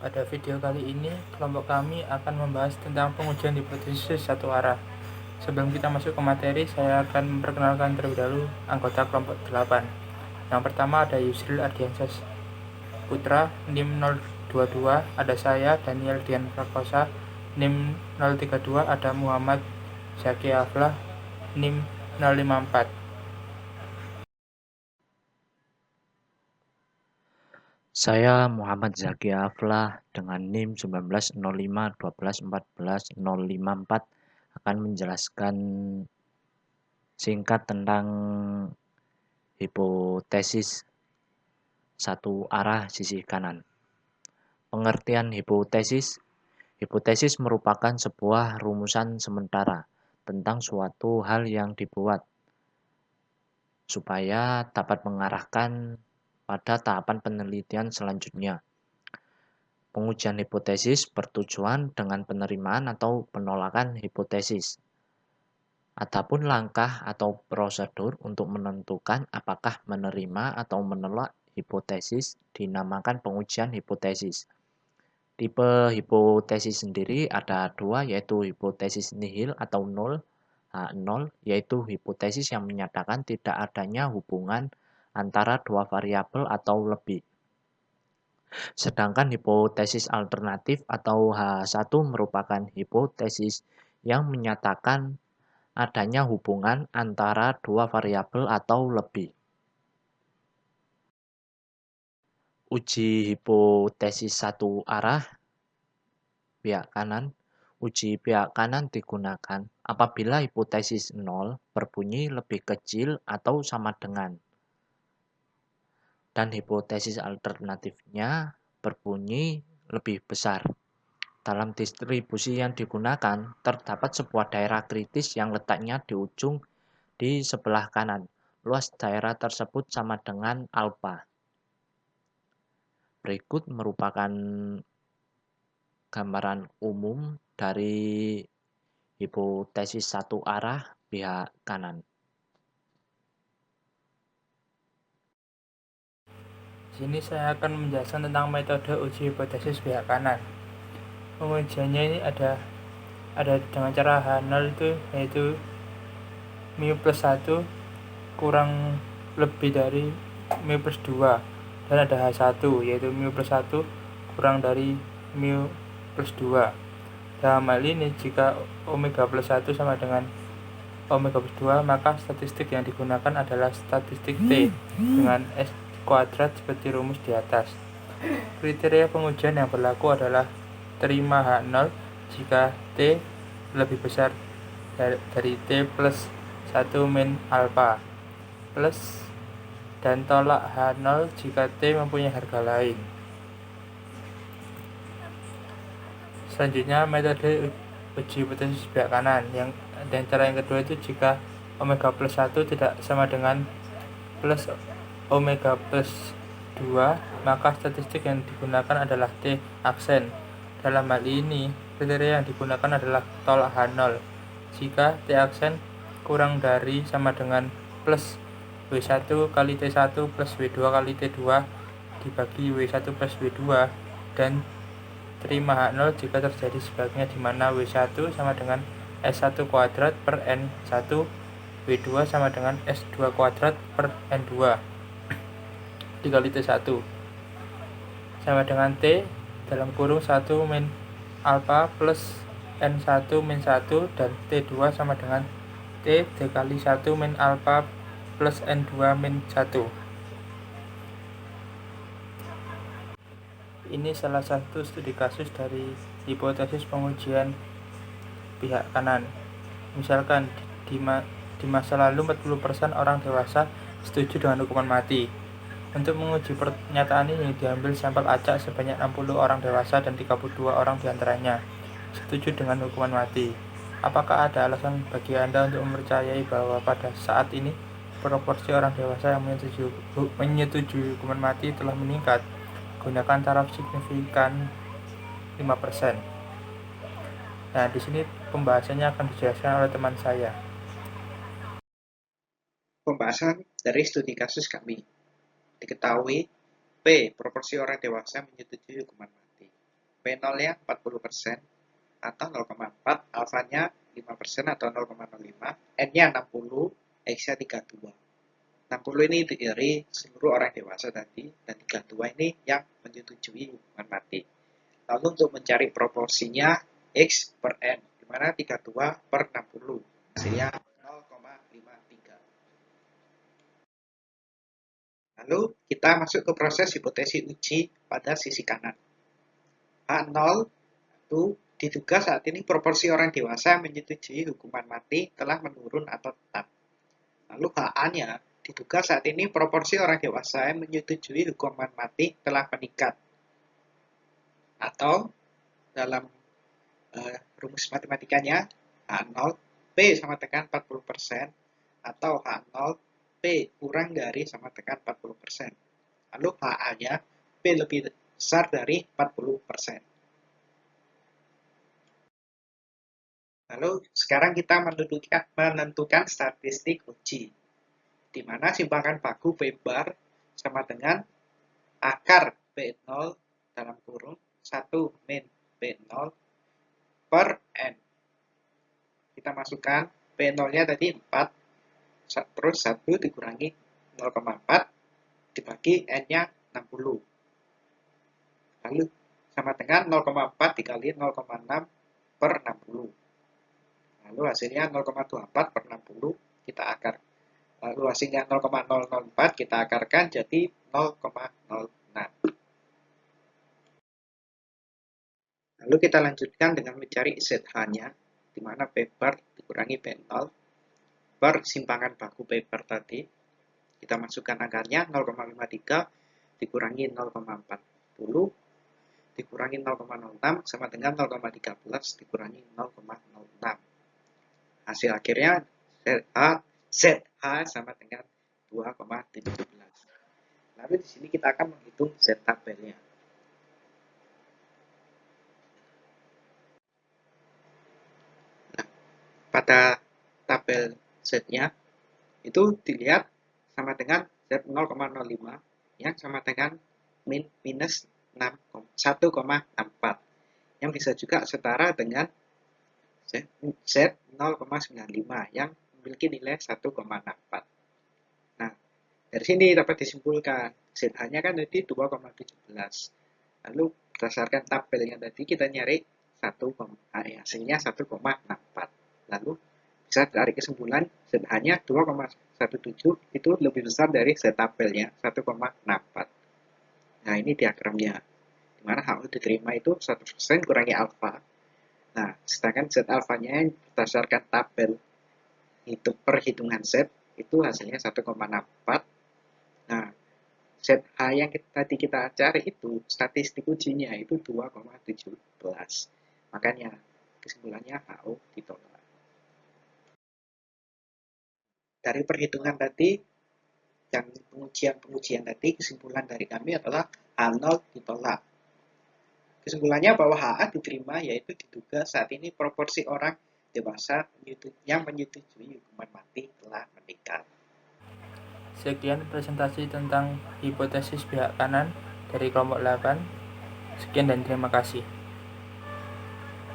Pada video kali ini, kelompok kami akan membahas tentang pengujian hipotesis satu arah. Sebelum kita masuk ke materi, saya akan memperkenalkan terlebih dahulu anggota kelompok 8. Yang pertama ada Yusril Ardiansyah Putra, NIM 022, ada saya, Daniel Dian Prakosa, NIM 032, ada Muhammad Zaki Aflah, NIM 054. Saya Muhammad Zaki Aflah dengan NIM 1905 12 14 054 akan menjelaskan singkat tentang hipotesis satu arah sisi kanan. Pengertian hipotesis. Hipotesis merupakan sebuah rumusan sementara tentang suatu hal yang dibuat supaya dapat mengarahkan pada tahapan penelitian selanjutnya. Pengujian hipotesis bertujuan dengan penerimaan atau penolakan hipotesis. Adapun langkah atau prosedur untuk menentukan apakah menerima atau menolak hipotesis dinamakan pengujian hipotesis. Tipe hipotesis sendiri ada dua, yaitu hipotesis nihil atau nol. Nol yaitu hipotesis yang menyatakan tidak adanya hubungan antara dua variabel atau lebih. Sedangkan hipotesis alternatif atau H1 merupakan hipotesis yang menyatakan adanya hubungan antara dua variabel atau lebih. Uji hipotesis satu arah pihak kanan. Uji pihak kanan digunakan apabila hipotesis 0 berbunyi lebih kecil atau sama dengan, dan hipotesis alternatifnya berbunyi lebih besar. Dalam distribusi yang digunakan, terdapat sebuah daerah kritis yang letaknya di ujung di sebelah kanan. Luas daerah tersebut sama dengan alfa. Berikut merupakan gambaran umum dari hipotesis satu arah pihak kanan. Di sini saya akan menjelaskan tentang metode uji hipotesis pihak kanan. Pengujiannya ini ada dengan cara H0 itu yaitu mu plus 1 kurang lebih dari mu plus 2, dan ada H1 yaitu mu plus 1 kurang dari mu plus 2. Dalam hal ini jika omega plus 1 sama dengan omega plus 2, maka statistik yang digunakan adalah statistik T dengan S kuadrat seperti rumus di atas. Kriteria pengujian yang berlaku adalah terima H0 jika T lebih besar dari T plus 1 min alpha, plus dan tolak H0 jika T mempunyai harga lain. Selanjutnya metode uji hipotesis pihak kanan dan cara yang kedua itu jika omega plus 1 tidak sama dengan plus omega plus 2, maka statistik yang digunakan adalah T aksen. Dalam hal ini, kriteria yang digunakan adalah tolak H0 jika T aksen kurang dari sama dengan plus W1 kali T1 plus W2 kali T2 dibagi W1 plus W2, dan terima H0 jika terjadi sebaliknya, di mana W1 sama dengan S1 kuadrat per N1, W2 sama dengan S2 kuadrat per N2 dikali T1 sama dengan T dalam kurung 1 min alpha plus N1 min 1, dan T2 sama dengan T dikali 1 min alpha plus N2 min 1. Ini salah satu studi kasus dari hipotesis pengujian pihak kanan. Misalkan di masa lalu 40% orang dewasa setuju dengan hukuman mati. Untuk menguji pernyataan ini diambil sampel acak sebanyak 60 orang dewasa dan 32 orang diantaranya setuju dengan hukuman mati. Apakah ada alasan bagi Anda untuk mempercayai bahwa pada saat ini proporsi orang dewasa yang menyetujui hukuman mati telah meningkat? Gunakan taraf signifikan 5%. Nah, di sini pembahasannya akan dijelaskan oleh teman saya. Pembahasan dari studi kasus kami. Diketahui, P. Proporsi orang dewasa menyetujui hukuman mati. P0-nya 40% atau 0,4, alfanya 5% atau 0,05, N-nya 60, X-nya 32. 60 ini dari seluruh orang dewasa tadi, dan 32 ini yang menyetujui hukuman mati. Lalu untuk mencari proporsinya X per N, di mana 32 per 60, hasilnya 0,53. Lalu kita masuk ke proses hipotesis uji pada sisi kanan. H0 itu diduga saat ini proporsi orang dewasa yang menyetujui hukuman mati telah menurun atau tetap. Lalu HA-nya diduga saat ini proporsi orang dewasa yang menyetujui hukuman mati telah meningkat. Atau dalam rumus matematikanya H0 P sama dengan 40% atau H0 P kurang dari sama dengan 40%. Lalu HA-nya P lebih besar dari 40%. Lalu sekarang kita menentukan statistik uji, di mana simpangan baku P bar sama dengan akar P0 dalam kurung 1 min P0 per N. Kita masukkan P0-nya tadi 4, terus 1 dikurangi 0,4 dibagi N-nya 60. Lalu sama dengan 0,4 dikali 0,6 per 60. Lalu hasilnya 0,24 per 60 kita akar. Lalu hasilnya 0,004 kita akarkan jadi 0,06. Lalu kita lanjutkan dengan mencari ZH-nya, di mana P bar dikurangi P0 per simpangan baku P bar tadi. Kita masukkan akarnya 0,53 dikurangi 0,40 dikurangi 0,06 sama dengan 0,13 dikurangi 0,06. Hasil akhirnya ZH sama dengan 2,17. Lalu di sini kita akan menghitung Z tabelnya. Nah, pada tabel Z-nya itu dilihat sama dengan Z 0,05 yang sama dengan minus 1,64 yang bisa juga setara dengan Z 0,95 yang memiliki nilai 1,64. Nah, dari sini dapat disimpulkan ZH-nya kan tadi 2,17. Lalu berdasarkan tabelnya tadi kita nyari hasilnya 1,64. Lalu bisa tarik kesimpulan ZH-nya 2,17 itu lebih besar dari Z tabelnya 1,64. Nah, ini diagramnya. Di mana HU diterima itu 100% kurangi alfa. Nah, sedangkan Z alfanya yang berdasarkan tabel perhitungan Z itu hasilnya 1,64. Nah, ZH yang tadi kita cari itu statistik ujinya itu 2,17. Makanya kesimpulannya HO ditolak. Dari perhitungan tadi yang pengujian tadi kesimpulan dari kami adalah H0 ditolak. Kesimpulannya bahwa HA diterima yaitu diduga saat ini proporsi orang dewasa yang menyetujui hukuman mati telah meningkat. Sekian presentasi tentang hipotesis pihak kanan dari kelompok 8. Sekian dan terima kasih.